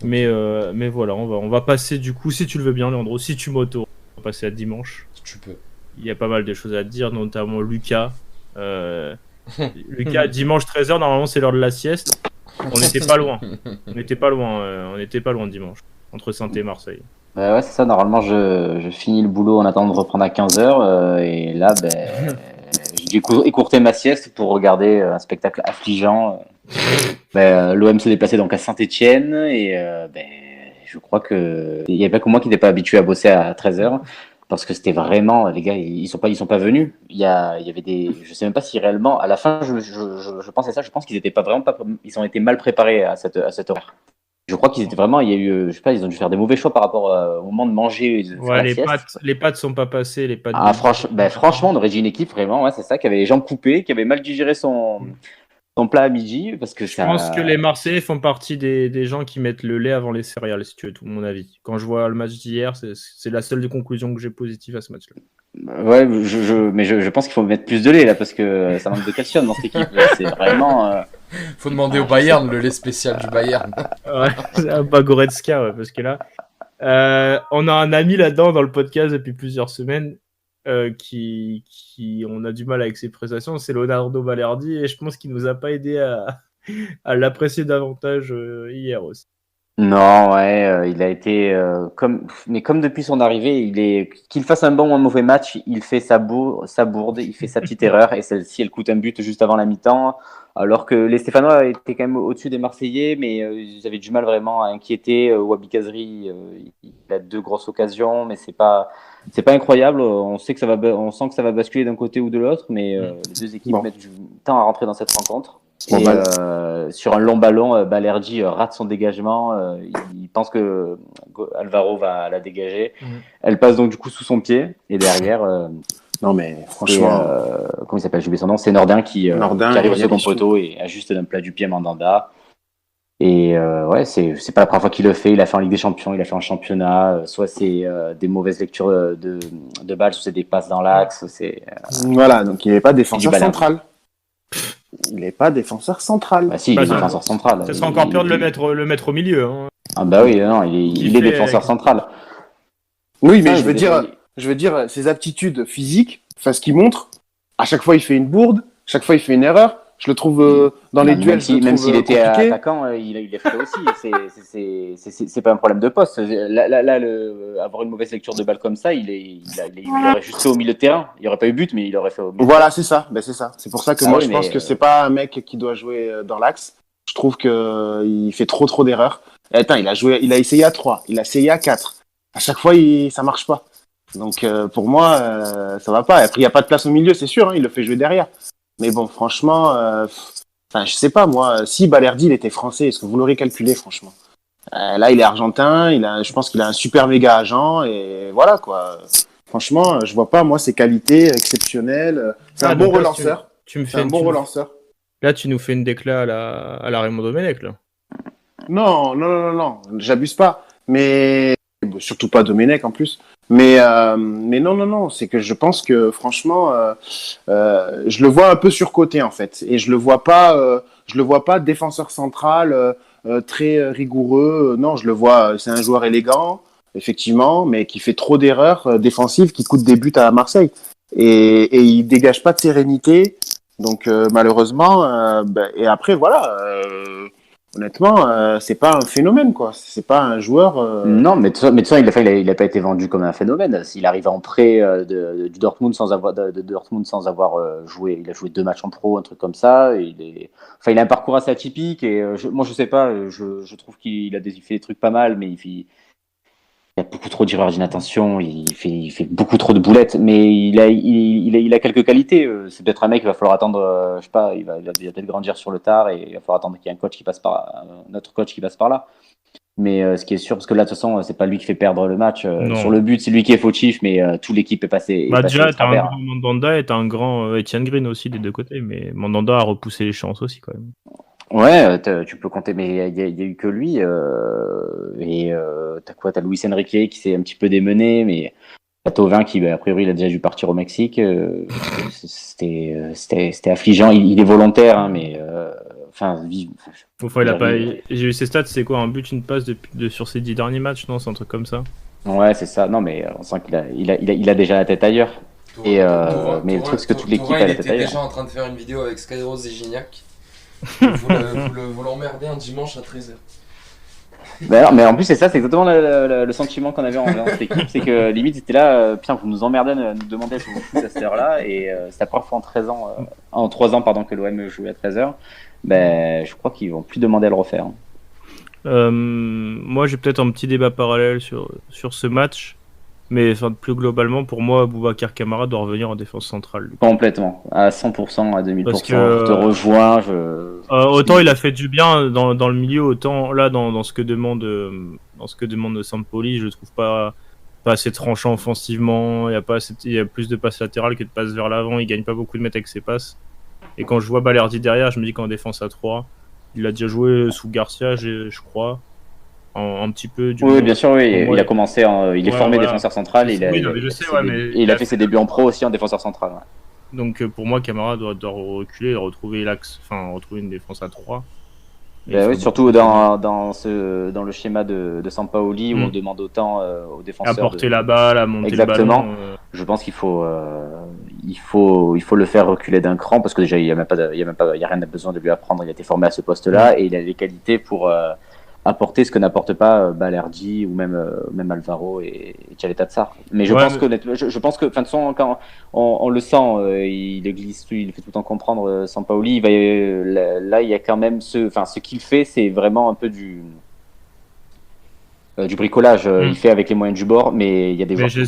Mais voilà, on va passer du coup, si tu le veux bien, Leandro, si tu m'auto, on va passer à dimanche. Tu peux. Il y a pas mal de choses à dire, notamment Lucas. Lucas, dimanche 13h, normalement c'est l'heure de la sieste. On n'était pas loin. On n'était pas loin dimanche, entre Saint et Marseille. Ouais, c'est ça. Normalement, je finis le boulot en attendant de reprendre à 15h. Et là, j'ai dû écourter ma sieste pour regarder un spectacle affligeant. L'OM se déplaçait donc à Saint-Etienne. Et je crois qu'il n'y avait pas que moi qui n'étais pas habitué à bosser à 13h. Parce que c'était vraiment, les gars, ils sont pas venus. Il y avait je sais même pas si réellement, à la fin, je pensais ça, je pense qu'ils étaient pas vraiment ils ont été mal préparés à cette horaire. Je crois qu'ils étaient vraiment, il y a eu, je sais pas, ils ont dû faire des mauvais choix par rapport au moment de manger, de faire la sieste. Les pâtes sont pas passées, les pâtes. Franchement, on aurait dit une équipe vraiment, ouais, c'est ça, qui avait les jambes coupées, qui avait mal digéré son plat à midi, parce que je pense que les Marseillais font partie des gens qui mettent le lait avant les céréales, si tu veux, tout mon avis. Quand je vois le match d'hier, c'est la seule conclusion que j'ai positive à ce match-là. Ouais, mais je pense qu'il faut mettre plus de lait là, parce que ça manque de calcium dans cette équipe. C'est vraiment. Faut demander au Bayern, le lait spécial du Bayern. Ouais, c'est un Goretzka, ouais, parce que là, on a un ami là-dedans dans le podcast depuis plusieurs semaines qui on a du mal avec ses prestations, c'est Leonardo Balerdi, et je pense qu'il nous a pas aidé à l'apprécier davantage hier aussi. Non, ouais, il a été comme depuis son arrivée, qu'il fasse un bon ou un mauvais match, il fait sa bourde, il fait sa petite erreur, et celle-ci, elle coûte un but juste avant la mi-temps. Alors que les Stéphanois étaient quand même au-dessus des Marseillais, mais ils avaient du mal vraiment à inquiéter. Wabi Kazri, il a 2 grosses occasions, mais c'est pas incroyable. On sait que ça va basculer d'un côté ou de l'autre, mais les deux équipes mettent du temps à rentrer dans cette rencontre. Sur un long ballon, Balerdi rate son dégagement. Il pense que Alvaro va la dégager. Elle passe donc du coup sous son pied, et derrière. Non mais franchement, comment il s'appelle? J'ai oublié son nom. C'est Nordin qui arrive au second poteau et ajuste d'un plat du pied Mandanda. Et ouais, c'est pas la première fois qu'il le fait. Il a fait en Ligue des Champions, il a fait en championnat. Soit c'est des mauvaises lectures de balles, soit c'est des passes dans l'axe. Voilà, donc il n'est pas défenseur central. Il n'est pas défenseur central. Bah si, il est défenseur central. Ça serait encore pire de le mettre au milieu. Hein. Ah bah oui, non, il est défenseur central. Oui, mais je veux dire, ses aptitudes physiques, enfin ce qu'il montre, à chaque fois il fait une bourde, chaque fois il fait une erreur. Je le trouve dans les duels. Même s'il était attaquant, il est fait aussi. C'est pas un problème de poste. Là, avoir une mauvaise lecture de balle comme ça, il aurait juste fait au milieu de terrain. Il n'y aurait pas eu but, mais il aurait fait au milieu. Voilà, c'est ça. C'est ça. C'est pour ça que je pense que c'est pas un mec qui doit jouer dans l'axe. Je trouve qu'il fait trop d'erreurs. Et attends, il a essayé à 3, il a essayé à 4. À chaque fois, ça marche pas. Donc pour moi, ça va pas. Après, il n'y a pas de place au milieu, c'est sûr. Il le fait jouer derrière. Mais bon, franchement, je sais pas, moi, si Balerdi il était français, est-ce que vous l'aurez calculé, franchement? Là, il est argentin, je pense qu'il a un super méga agent, et voilà, quoi. Franchement, je vois pas, moi, ses qualités exceptionnelles. C'est un bon relanceur. Relanceur. Là, tu nous fais une décla à la Raymond Domenech, là. Non, j'abuse pas. Mais, surtout pas Domenech, en plus. Mais non, c'est que je pense que franchement, je le vois un peu surcoté en fait, et je le vois pas défenseur central très rigoureux. Non, je le vois, c'est un joueur élégant, effectivement, mais qui fait trop d'erreurs défensives qui coûtent des buts à Marseille, et il dégage pas de sérénité. Donc malheureusement, et après voilà. Honnêtement, c'est pas un phénomène, quoi. C'est pas un joueur. Non, mais de toute façon, il a pas été vendu comme un phénomène. S'il arrive en prêt du Dortmund sans avoir joué, il a joué 2 matchs en pro, un truc comme ça. Il a un parcours assez atypique, et moi je sais pas. Je trouve qu'il fait des trucs pas mal, mais il y a beaucoup trop d'erreurs d'inattention, il fait beaucoup trop de boulettes, mais il a quelques qualités. C'est peut-être un mec, il va falloir attendre, je sais pas, il va peut-être grandir sur le tard, et il va falloir attendre qu'il y ait un autre coach qui passe par là. Mais ce qui est sûr, parce que là, de toute façon, c'est pas lui qui fait perdre le match. Sur le but, c'est lui qui est fautif, mais toute l'équipe est passée. Déjà, t'as un grand Mandanda et t'as un grand Etienne Green aussi des deux côtés, mais Mandanda a repoussé les chances aussi, quand même. Ouais, tu peux compter, mais il y a eu que lui. Et t'as quoi? T'as Luis Enrique qui s'est un petit peu démené, mais t'as Thauvin qui, a priori, il a déjà dû partir au Mexique. C'était affligeant. Il est volontaire, hein, mais Enfin, il a pas. J'ai eu ses stats, c'est quoi? Un but, une passe sur ses 10 derniers matchs, non? C'est un truc comme ça. Ouais, c'est ça. Non, mais on sent qu'il a déjà la tête ailleurs. Mais le truc, c'est que toute l'équipe a la tête ailleurs. Il était déjà en train de faire une vidéo avec Skyrose et Gignac. Vous l'emmerdez un dimanche à 13h. Mais en plus, c'est exactement le sentiment qu'on avait en cette équipe. C'est que limite, c'était là, putain, vous nous emmerdez à nous demander si vous foutez à cette heure-là. Et c'est la première fois en 3 ans que l'OM jouait à 13h. Je crois qu'ils vont plus demander à le refaire. Moi, j'ai peut-être un petit débat parallèle sur ce match. Mais plus globalement, pour moi, Boubacar Kamara doit revenir en défense centrale. Complètement, à 100%, à 2000%. Parce que, je te rejoins. Autant il a fait du bien dans le milieu, autant là, dans ce que demande Sampoli, je le trouve pas assez tranchant offensivement. Il y a plus de passes latérales que de passes vers l'avant. Il gagne pas beaucoup de mètres avec ses passes. Et quand je vois Balerdi derrière, je me dis qu'en défense à 3, il a déjà joué sous Garcia, je crois. Un petit peu oui, bien sûr, oui. Il a commencé, il est formé défenseur central. Il a fait ses débuts en pro aussi en défenseur central. Ouais. Donc pour moi, Kamara doit reculer et retrouver l'axe, retrouver une défense à 3. Oui, surtout dans le schéma de Sampaoli où on demande autant aux défenseurs. À porter la balle, à monter le ballon. Je pense qu'il faut le faire reculer d'un cran parce que déjà il y a rien à besoin de lui apprendre. Il a été formé à ce poste-là et il a les qualités pour apporter ce que n'apporte pas Balerdi ou même Alvaro et Tchaleta Tsar. Mais je pense que de toute façon, quand on le sent, il glisse, il fait tout le temps comprendre Sampaoli. Là, il y a quand même ce qu'il fait, c'est vraiment un peu du bricolage. Il fait avec les moyens du bord, mais il y a des joueurs qui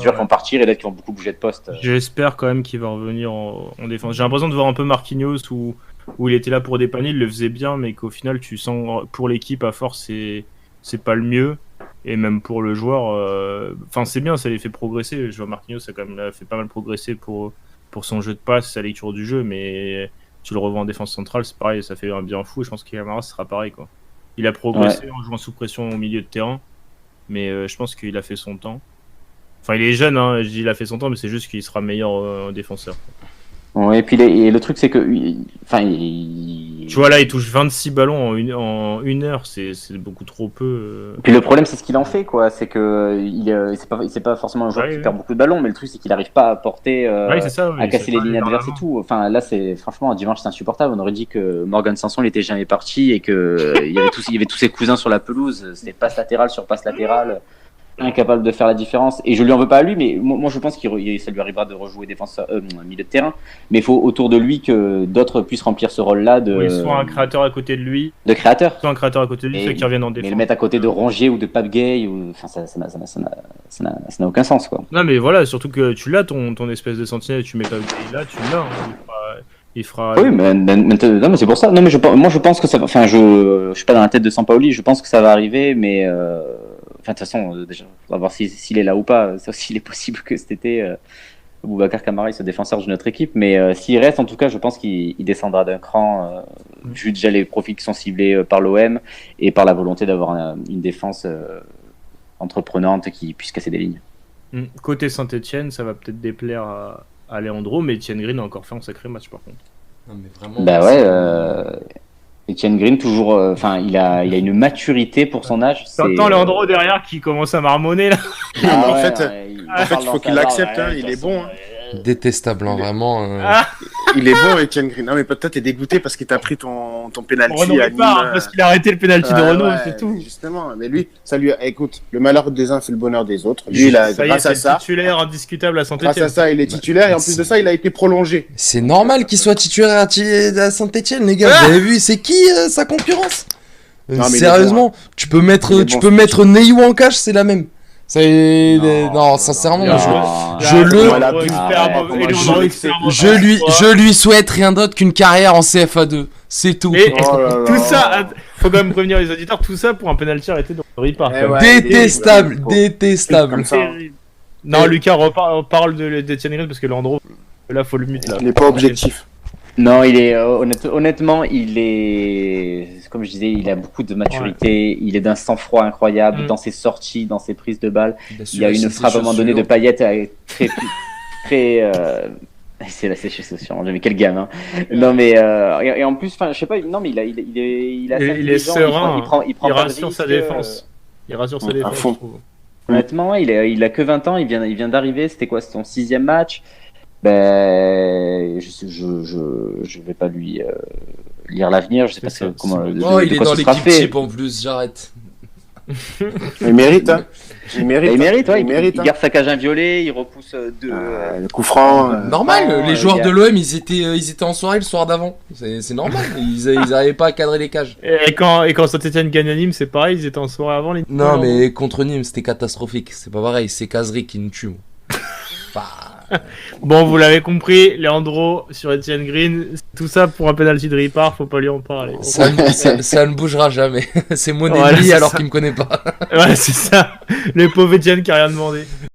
vont partir et d'autres qui vont beaucoup bouger de poste. J'espère quand même qu'il va revenir en défense. J'ai l'impression de voir un peu Marquinhos où il était là pour dépanner, il le faisait bien, mais qu'au final, tu sens pour l'équipe à force, c'est pas le mieux. Et même pour le joueur, c'est bien, ça les fait progresser. Je vois Marquinhos, ça quand même fait pas mal progresser pour son jeu de passe, sa lecture du jeu, mais tu le revois en défense centrale, c'est pareil, ça fait un bien fou. Et je pense qu'Kamara sera pareil, quoi. Il a progressé en jouant sous pression au milieu de terrain, mais je pense qu'il a fait son temps. Enfin, il est jeune, je dis il a fait son temps, mais c'est juste qu'il sera meilleur défenseur. Ouais, et puis le truc c'est que tu vois là il touche 26 ballons en une heure, c'est beaucoup trop peu. Puis le problème c'est ce qu'il en fait quoi, c'est que c'est pas forcément un joueur qui perd beaucoup de ballons, mais le truc c'est qu'il n'arrive pas à porter à casser les lignes adverses et tout. Enfin là c'est franchement dimanche c'est insupportable. On aurait dit que Morgan Sanson il était jamais parti et que il y avait tous ses cousins sur la pelouse, c'était passe latérale sur passe latérale. Incapable de faire la différence et je lui en veux pas à lui, mais moi je pense qu'il ça lui arrivera de rejouer défenseur milieu de terrain, mais il faut autour de lui que d'autres puissent remplir ce rôle là soit un créateur à côté de lui, soit un créateur à côté de lui, soit qui revienne en défense, mais le mettre à côté de Rongier ou de Pape Gay ça n'a aucun sens quoi. Non mais voilà, surtout que tu l'as ton espèce de sentinelle, tu mets Pape Gay là, tu l'as il fera... Oui, mais c'est pour ça. Non, mais moi je pense que ça. Enfin, je suis pas dans la tête de Sampaoli. Je pense que ça va arriver, mais de toute façon, déjà, on va voir s'il est là ou pas. C'est aussi il est possible que cet été, Boubacar Kamara soit défenseur de notre équipe, mais s'il reste, en tout cas, je pense qu'il descendra d'un cran. Vu déjà les profils qui sont ciblés par l'OM et par la volonté d'avoir une défense entreprenante qui puisse casser des lignes. Côté Saint-Etienne, ça va peut-être déplaire à Leandro, mais Etienne Green a encore fait un sacré match par contre. Non, mais vraiment, Etienne Green toujours, il a une maturité pour son âge. T'entends Leandro derrière qui commence à marmonner là. En fait, il faut qu'il l'accepte, il est bon. Détestable, vraiment. Il est bon, Etienne Green. Non, mais peut-être t'es dégoûté parce qu'il t'a pris ton penalty à Nîmes. Parce qu'il a arrêté le penalty de Renault, c'est tout. Justement, mais lui, ça lui écoute, le malheur des uns fait le bonheur des autres. Lui, il a, grâce à ça, titulaire indiscutable à Saint-Etienne. Grâce à ça, il est titulaire et en plus de ça, il a été prolongé. C'est normal qu'il soit titulaire à Saint-Etienne, les gars. Vous avez vu, c'est qui sa concurrence? Sérieusement, tu peux mettre Neyou en cache, c'est la même. Non, sincèrement, je lui souhaite rien d'autre qu'une carrière en CFA2. C'est tout. Mais tout ça, faut quand même prévenir les auditeurs, tout ça pour un penalty arrêté de Ripart. Détestable. Non, Lucas, on parle d'Etienne Green parce que Leandro, là, faut le mute là. Il n'est pas objectif. Non, il est honnêtement, il est, comme je disais, il a beaucoup de maturité, il est d'un sang-froid incroyable dans ses sorties, dans ses prises de balles. Il y a une frappe à un moment donné de Payet très C'est la séchée sociale. Mais quel gamin. Non mais et en plus, enfin, je sais pas. Non mais il est assez Il est intelligent, serein. il prend pas de rassure sa risque, défense. Il rassure sa défense. fond. Je trouve. Honnêtement, il a que 20 ans. Il vient d'arriver. C'était quoi? C'était son 6e match. Ben, je vais pas lui lire l'avenir. Je sais pas comment. Oh, il est dans l'équipe fait. type en plus. J'arrête. Il mérite, hein. Il mérite. Il mérite, ouais. mérite. Il garde sa cage inviolée. Il repousse deux. Le coup franc. Normal, les joueurs il y a- de l'OM, ils étaient en soirée le soir d'avant. C'est normal, ils arrivaient pas à cadrer les cages. Et quand Saint-Etienne gagne à Nîmes, c'est pareil, ils étaient en soirée avant les. Non, mais contre Nîmes, c'était catastrophique. C'est pas pareil, c'est Kazri qui nous tue. Bon, vous l'avez compris, Leandro sur Etienne Green, tout ça pour un penalty de Ripard, faut pas lui en parler. Ça ne bougera jamais. C'est Monelli Voilà, c'est alors ça. qu'il me connaît pas. Ouais, c'est ça. Le pauvre Etienne qui a rien demandé.